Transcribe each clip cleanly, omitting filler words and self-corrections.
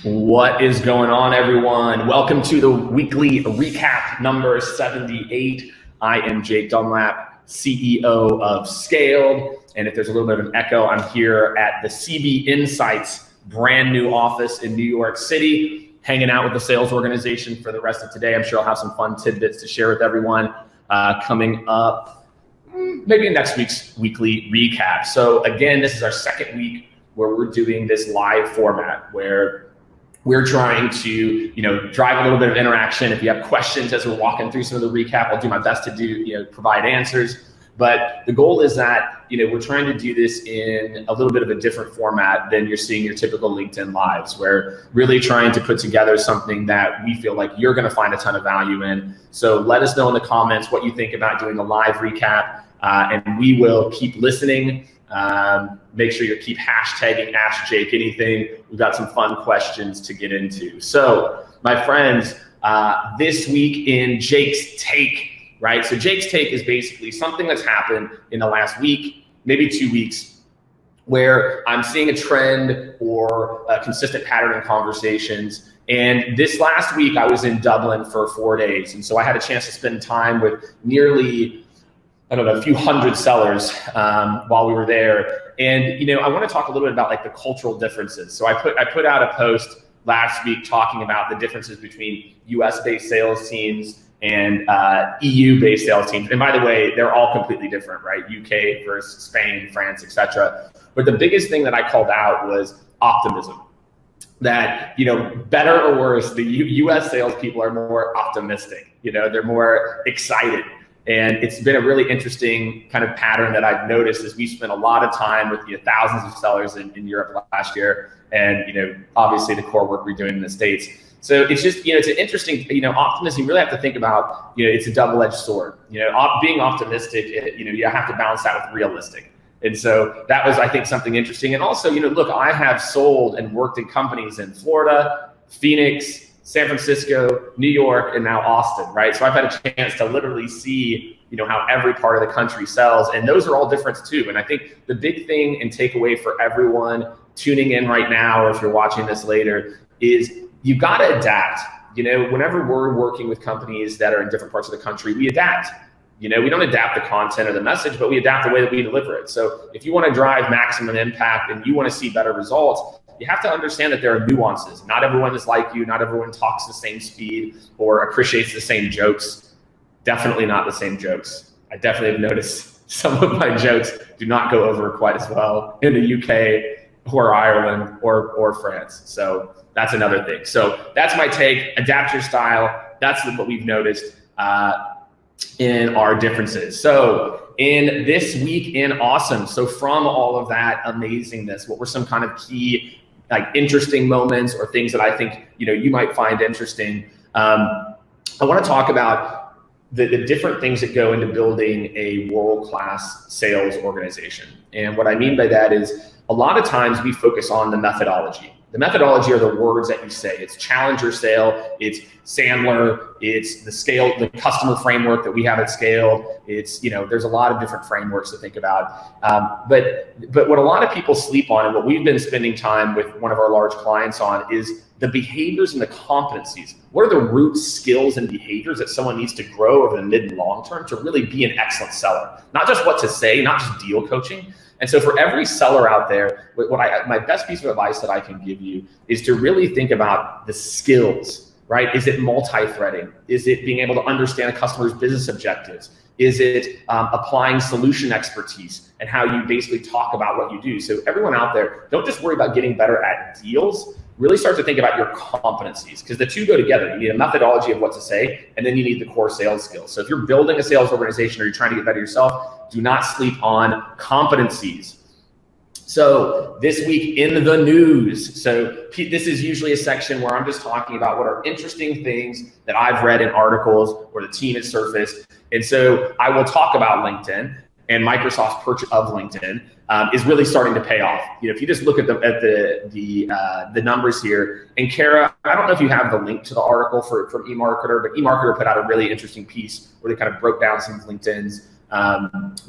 What is going on, everyone? Welcome to the weekly recap number 78. I am Jake Dunlap, CEO of Skaled. And if there's a little bit of an echo, I'm here at the CB Insights brand new office in New York City, hanging out with the sales organization for the rest of today. I'm sure I'll have some fun tidbits to share with everyone coming up maybe in next week's weekly recap. So again, this is our second week where we're doing this live format where we're trying to, drive a little bit of interaction. If you have questions as we're walking through some of the recap, I'll do my best to provide answers. But the goal is that, we're trying to do this in a little bit of a different format than you're seeing your typical LinkedIn lives. We're really trying to put together something that we feel like you're going to find a ton of value in. So let us know in the comments what you think about doing a live recap, and we will keep listening. Make sure you keep hashtagging Ask Jake Anything. We've got some fun questions to get into. So my friends, this week in Jake's Take, right? So Jake's Take is basically something that's happened in the last week, maybe 2 weeks, where I'm seeing a trend or a consistent pattern in conversations. And this last week I was in Dublin for 4 days. And so I had a chance to spend time with nearly a few hundred sellers while we were there. And, I want to talk a little bit about like the cultural differences. So I put out a post last week talking about the differences between US-based sales teams and EU-based sales teams. And by the way, they're all completely different, right? UK versus Spain, France, etc. But the biggest thing that I called out was optimism. That, better or worse, the US salespeople are more optimistic. They're more excited. And it's been a really interesting kind of pattern that I've noticed as we spent a lot of time with thousands of sellers in Europe last year. And, obviously the core work we're doing in the States. So it's just, it's an interesting, optimism. You really have to think about, it's a double-edged sword. Being optimistic, you have to balance that with realistic. And so that was, I think, something interesting. And also, look, I have sold and worked in companies in Florida, Phoenix, San Francisco, New York, and now Austin, right? So I've had a chance to literally see, how every part of the country sells, and those are all different too. And I think the big thing and takeaway for everyone tuning in right now, or if you're watching this later, is you've got to adapt. Whenever we're working with companies that are in different parts of the country, we adapt. We don't adapt the content or the message, but we adapt the way that we deliver it. So if you want to drive maximum impact and you want to see better results, you have to understand that there are nuances. Not everyone is like you. Not everyone talks the same speed or appreciates the same jokes. Definitely not the same jokes. I definitely have noticed some of my jokes do not go over quite as well in the UK or Ireland or France. So that's another thing. So that's my take. Adapt your style. That's what we've noticed in our differences. So in this week in Awesome, so from all of that amazingness, what were some kind of key interesting moments or things that I think you might find interesting? I want to talk about the different things that go into building a world-class sales organization. And what I mean by that is a lot of times we focus on the methodology. The methodology are the words that you say. It's challenger sale, it's Sandler, it's the customer framework that we have at Scale. It's, there's a lot of different frameworks to think about. But what a lot of people sleep on, and what we've been spending time with one of our large clients on, is the behaviors and the competencies. What are the root skills and behaviors that someone needs to grow over the mid and long term to really be an excellent seller? Not just what to say, not just deal coaching. And so for every seller out there, my best piece of advice that I can give you is to really think about the skills, right? Is it multi-threading? Is it being able to understand a customer's business objectives? Is it applying solution expertise and how you basically talk about what you do? So everyone out there, don't just worry about getting better at deals. Really start to think about your competencies, because the two go together. You need a methodology of what to say, and then you need the core sales skills. So if you're building a sales organization or you're trying to get better yourself, do not sleep on competencies. So this week in the news. So this is usually a section where I'm just talking about what are interesting things that I've read in articles or the team has surfaced. And so I will talk about LinkedIn, and Microsoft's purchase of LinkedIn is really starting to pay off. You know, if you just look at the numbers here, and Kara, I don't know if you have the link to the article from eMarketer, but eMarketer put out a really interesting piece where they kind of broke down some of LinkedIn's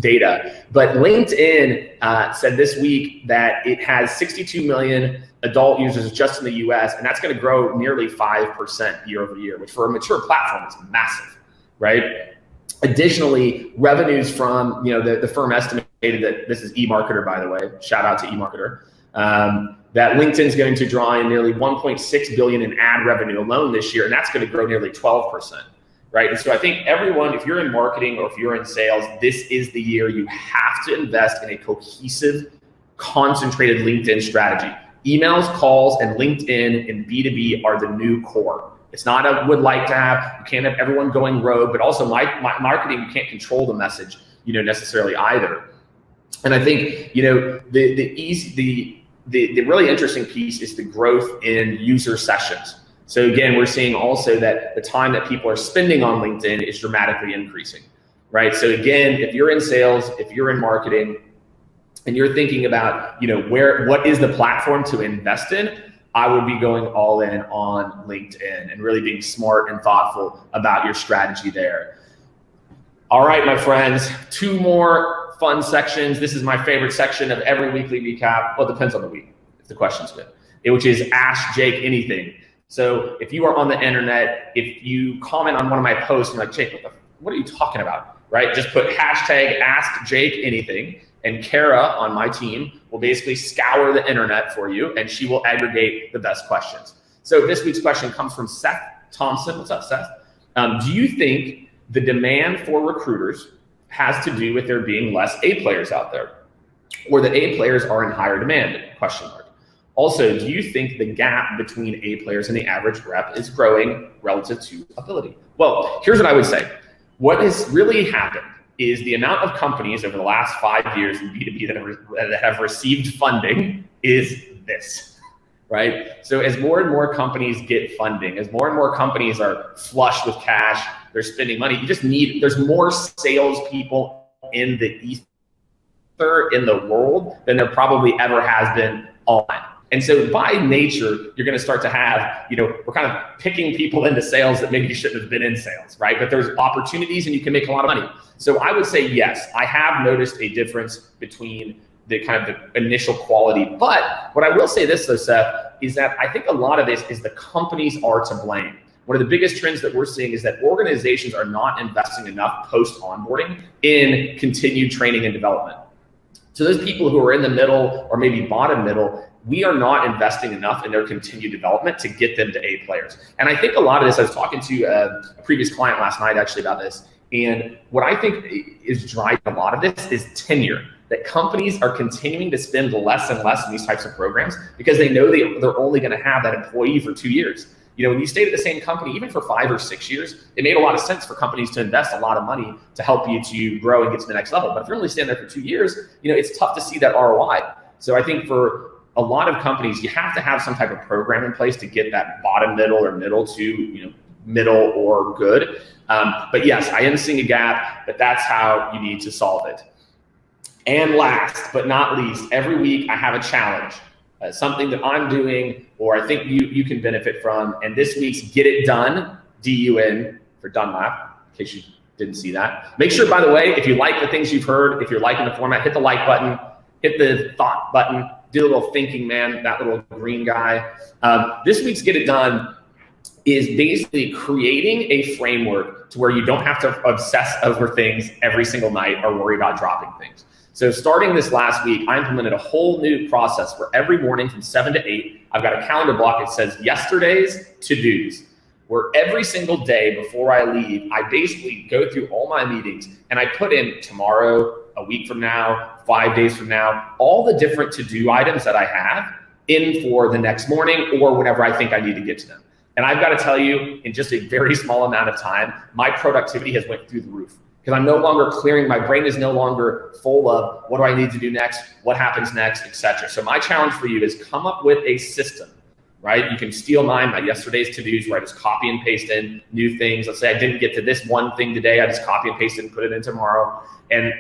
data. But LinkedIn said this week that it has 62 million adult users just in the US, and that's going to grow nearly 5% year over year, which for a mature platform is massive, right? Additionally, revenues from, you know, the firm estimated that, this is eMarketer, by the way, shout out to eMarketer, that LinkedIn's going to draw in nearly 1.6 billion in ad revenue alone this year, and that's going to grow nearly 12%. Right. And so I think everyone, if you're in marketing or if you're in sales, this is the year you have to invest in a cohesive, concentrated LinkedIn strategy. Emails, calls, and LinkedIn in B2B are the new core. It's not a would like to have. You can't have everyone going rogue, but also my marketing, you can't control the message, you know, necessarily either. And I think, you know, the really interesting piece is the growth in user sessions. So again, we're seeing also that the time that people are spending on LinkedIn is dramatically increasing, right? So again, if you're in sales, if you're in marketing, and you're thinking about, you know, what is the platform to invest in, I would be going all in on LinkedIn and really being smart and thoughtful about your strategy there. All right, my friends, 2 more fun sections. This is my favorite section of every weekly recap. Well, it depends on the week, if the question's good, which is Ask Jake Anything. So if you are on the internet, if you comment on one of my posts, and you're like, Jake, what are you talking about, right? Just put hashtag Ask Jake Anything, and Kara on my team will basically scour the internet for you, and she will aggregate the best questions. So this week's question comes from Seth Thompson. What's up, Seth? Do you think the demand for recruiters has to do with there being less A players out there, or that A players are in higher demand? Question mark. Also, do you think the gap between A players and the average rep is growing relative to ability? Well, here's what I would say. What has really happened is the amount of companies over the last 5 years in B2B that have received funding is this, right? So as more and more companies get funding, as more and more companies are flush with cash, they're spending money, there's more salespeople in the ether in the world than there probably ever has been online. And so by nature, you're going to start to have, you know, we're kind of picking people into sales that maybe shouldn't have been in sales, right? But there's opportunities and you can make a lot of money. So I would say, yes, I have noticed a difference between the kind of the initial quality. But what I will say this though, Seth, is that I think a lot of this is the companies are to blame. One of the biggest trends that we're seeing is that organizations are not investing enough post-onboarding in continued training and development. So those people who are in the middle or maybe bottom middle, we are not investing enough in their continued development to get them to A players. And I think a lot of this, I was talking to a previous client last night actually about this, and what I think is driving a lot of this is tenure, that companies are continuing to spend less and less in these types of programs because they know they're only gonna have that employee for 2 years. You know, when you stayed at the same company, even for 5 or 6 years, it made a lot of sense for companies to invest a lot of money to help you to grow and get to the next level. But if you're only staying there for 2 years, you know, it's tough to see that ROI. So I think for a lot of companies, you have to have some type of program in place to get that bottom middle or middle to, you know, middle or good. But yes, I am seeing a gap, but that's how you need to solve it. And last but not least, every week I have a challenge, something that I'm doing or I think you can benefit from. And this week's Get It Done, D-U-N for Dunlap, in case you didn't see that. Make sure, by the way, if you like the things you've heard, if you're liking the format, hit the like button, hit the thought button, do a little thinking man, that little green guy. This week's Get It Done is basically creating a framework to where you don't have to obsess over things every single night or worry about dropping things. So starting this last week, I implemented a whole new process where every morning from 7 to 8, I've got a calendar block that says yesterday's to-dos, where every single day before I leave, I basically go through all my meetings and I put in tomorrow, a week from now, 5 days from now, all the different to-do items that I have in for the next morning or whenever I think I need to get to them. And I've got to tell you, in just a very small amount of time, my productivity has went through the roof. because I'm no longer clearing, my brain is no longer full of what do I need to do next, what happens next, etc. So my challenge for you is come up with a system, right? You can steal mine, my yesterday's to-dos, where I just copy and paste in new things. Let's say I didn't get to this one thing today, I just copy and paste it and put it in tomorrow. And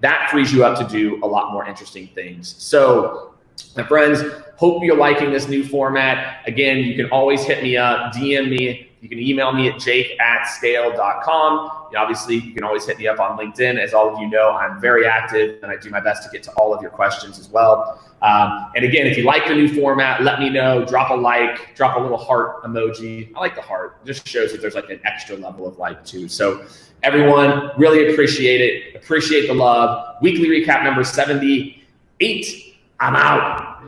that frees you up to do a lot more interesting things. So my friends, hope you're liking this new format. Again, you can always hit me up, DM me. You can email me at jake@skaled.com. Obviously, you can always hit me up on LinkedIn. As all of you know, I'm very active and I do my best to get to all of your questions as well. And again, if you like the new format, let me know. Drop a like, drop a little heart emoji. I like the heart. It just shows that there's like an extra level of like too. So everyone, really appreciate it. Appreciate the love. Weekly recap number 78. I'm out.